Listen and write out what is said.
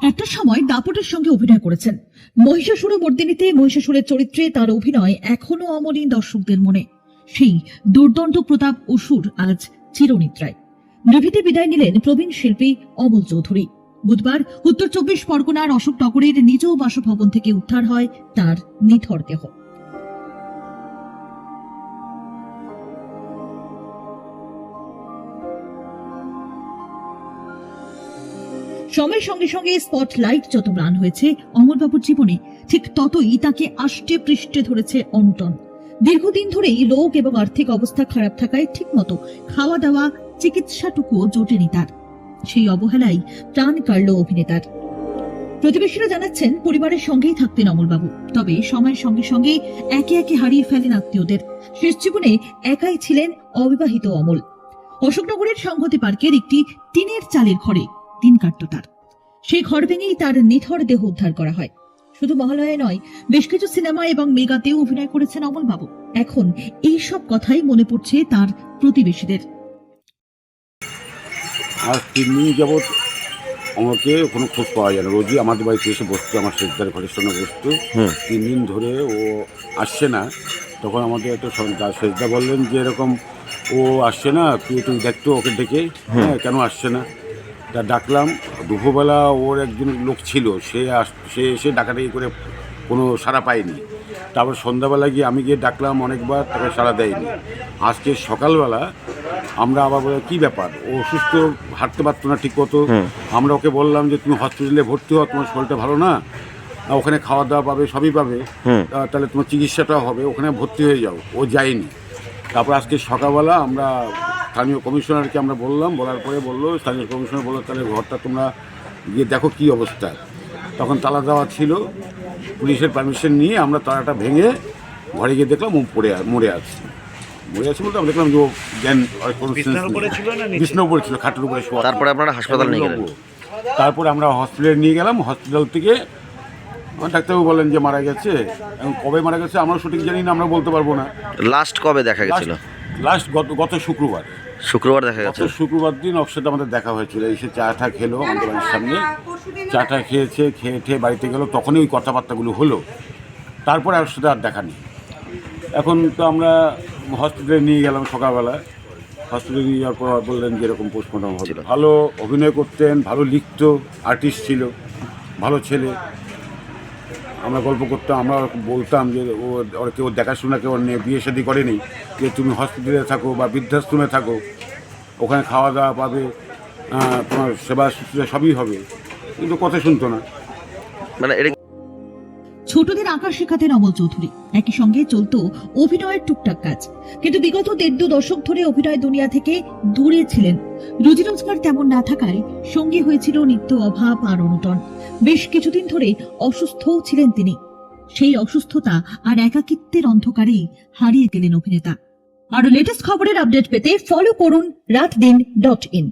একটা সময় দাপটের সঙ্গে অভিনয় করেছেন। মহিষাসুর মর্দিনীতে মহিষাসুরের চরিত্রে তার অভিনয় এখনো অমলিন দর্শকদের মনে। সেই দুর্দণ্ড প্রতাপ অসুর আজ চিরনিদ্রায়। নিভৃতে বিদায় নিলেন প্রবীণ শিল্পী অমল চৌধুরী। বুধবার উত্তর 24 পরগনার অশোকনগরের নিজ বাসভবন থেকে উদ্ধার হয় তার নিথর দেহ। সময়ের সঙ্গে সঙ্গে স্পটলাইট যত ম্লান হয়েছে অমলবাবুর জীবনে, ঠিক ততই তাকে আষ্টে পৃষ্ঠে ধরেছে অনটন। দীর্ঘদিন ধরেই রোগ এবং আর্থিক অবস্থা খারাপ থাকায় ঠিকমতো খাওয়া দাওয়া চিকিৎসাটুকুও জোটেনি তার। সেই অবহেলাই প্রাণ কাড়ল অভিনেতার। প্রতিবেশীরা জানাচ্ছেন পরিবারের সঙ্গেই থাকতেন অমলবাবু, তবে সময়ের সঙ্গে সঙ্গে একে একে হারিয়ে ফেলেন আত্মীয়দের। শেষ জীবনে একাই ছিলেন অবিবাহিত অমল। অশোকনগরের সংহতি পার্কের একটি টিনের চালের ঘরে দিন কাটত তার। সেই ঘর ভেঙেই তার নিথর দেহ উদ্ধার করা হয়। শুধু মহালয়ায় নয়, বেশ কিছু সিনেমা এবং মেগাতেও অভিনয় করেছেন অমলবাবু। এখন এই সব কথাই মনে পড়ছে তার প্রতিবেশীদের। আজ 3 দিন যাবৎ আমাকে কোনো খোঁজ পাওয়া যায় না। রোজই আমাদের বাড়িতে এসে বসতো, আমার সেজদার ঘরের সঙ্গে বসতো। 3 দিন ধরে ও আসছে না। তখন আমাদের একটা সেজদা বললেন যে এরকম ও আসছে না, তুই দেখতো ওকে ডেকে, হ্যাঁ কেন আসছে না। তা ডাকলাম। দুপুরবেলা ওর একজন লোক ছিল, সে এসে ডাকাডাকি করে কোনো সাড়া পায়নি। তারপর সন্ধ্যাবেলা গিয়ে আমি গিয়ে ডাকলাম অনেকবার, তাকে সাড়া দেয়নি। আজকে সকালবেলা আমরা আবার বলে কী ব্যাপার, ও অসুস্থ, হাঁটতে পারতো না ঠিক মতো। আমরা ওকে বললাম যে তুমি হসপিটালে ভর্তি হও, তোমার শরীরটা ভালো না, ওখানে খাওয়া দাওয়া পাবে, সবই পাবে, তাহলে তোমার চিকিৎসাটাও হবে, ওখানে ভর্তি হয়ে যাও। ও যায়নি। তারপর আজকে সকালবেলা আমরা স্থানীয় কমিশনারকে আমরা বললাম, বলার পরে বললো, স্থানীয় কমিশনার বললো তাহলে ঘরটা তোমরা গিয়ে দেখো কী অবস্থা। তখন তালা দেওয়া ছিল, পুলিশের পারমিশন নিয়ে আমরা তালাটা ভেঙে ঘরে গিয়ে দেখলাম ও মরে আছে বলতে আমরা দেখলাম যে ও জ্ঞান বিছানার উপরে ছিল, খাটের উপরে শোয়া। তারপরে আপনারা হাসপাতাল নিয়ে গেলেন? তারপরে আমরা হসপিটালে নিয়ে গেলাম। হসপিটাল থেকে ডাক্তারবাবু বলেন যে মারা গেছে। এবং কবে মারা গেছে আমরা সঠিক জানি না, আমরা বলতে পারবো না। লাস্ট কবে দেখা গেছিল? লাস্ট গত শুক্রবার দেখা গেছে। শুক্রবার দিন ওর সাথে আমাদের দেখা হয়েছিল। এসে চাটা খেলো আমাদের বাড়ির সামনে, চাটা খেয়েছে, খেয়ে বাড়িতে গেলো, তখনই ওই কথাবার্তাগুলো হলো। তারপরে ওর সাথে আর দেখা নেই। এখন তো আমরা হসপিটালে নিয়ে গেলাম সকালবেলা। হসপিটালে নিয়ে যাওয়ার পর বললেন যে এরকম পোস্টমর্টম হবে। ভালো অভিনয় করতেন, ভালো লিখতো, আর্টিস্ট ছিল, ভালো ছেলে। আমরা গল্প করতাম, আমরা বলতাম যে ওর কেউ দেখাশোনা কেউ নিয়ে বিয়ে শাদী করেনি, যে তুমি হসপিটালে থাকো বা বৃদ্ধাশ্রমে থাকো, ওখানে খাওয়া দাওয়া পাবে, তোমার সেবা শুশ্রূষা সবই হবে, কিন্তু কথা শুনতো না। মানে ছোটদের আঁকা শেখাতেন অমল চৌধুরী, একই সঙ্গে চলতো অভিনয়ের টুকটাক কাজ। কিন্তু বিগত 1.5 দশক ধরে অভিনয় দুনিয়া থেকে দূরে ছিলেন। রুজি রোজগার তেমন না থাকায় সঙ্গে হয়েছিল নিত্য অভাব আর অনটন। বেশ কিছুদিন ধরে অসুস্থও ছিলেন তিনি। সেই অসুস্থতা আর একাকিত্বের অন্ধকারেই হারিয়ে গেলেন অভিনেতা। আরো লেটেস্ট খবরের আপডেট পেতে ফলো করুন রাতদিন.in।